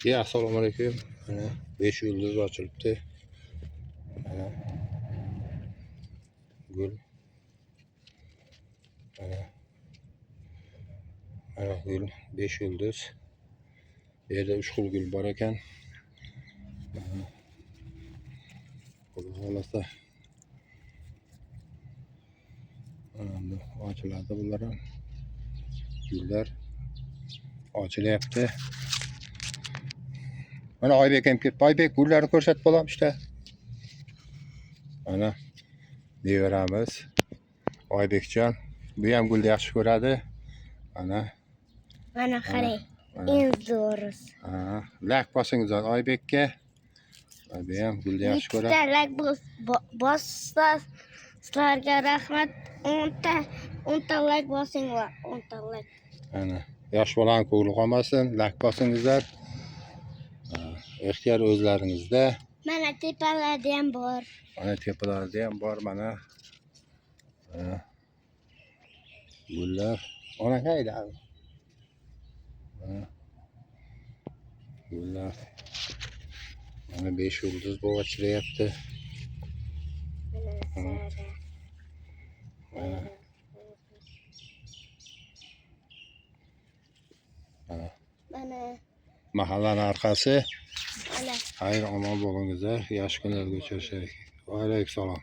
Assalomu alaykum. Mana 5 yulduz ochilibdi. Mana gul. Mana gul 5 yulduz. Bu yerda 3 xil gul bor ekan. Xudo xolasa endi ochiladi bular ham. Gullar ochilyapti. Mana Oybek ham kelibdi. Oybek gullarni ko'rsatib bo'lam işte. Mana nevaramiz Oybekjon. Bu ham gulni yaxshi ko'radi. Mana qarang. Eng zo'risi. Lak bosingiz Oybekka. Bu ham gulni yaxshi ko'radi. Bitta lak bossa sizlarga rahmat. 10 ta lak bosinglar. 10 ta lak. Ana yosh bolani ko'ngli qolmasin. Lak bosingizlar. Ixtiyor o'zlaringizda. Mana tepalarda ham bor. Mana tepalarda ham bor mana. Gullar. Ona qayda? Gullar. Mana 5 yulduz bo'lib ochilyapti. Mana Mahallani arkasi. mana Xayr omon bo'lingizlar. Yaxshi kunlarga uchrashaylik. Va alaykum salom.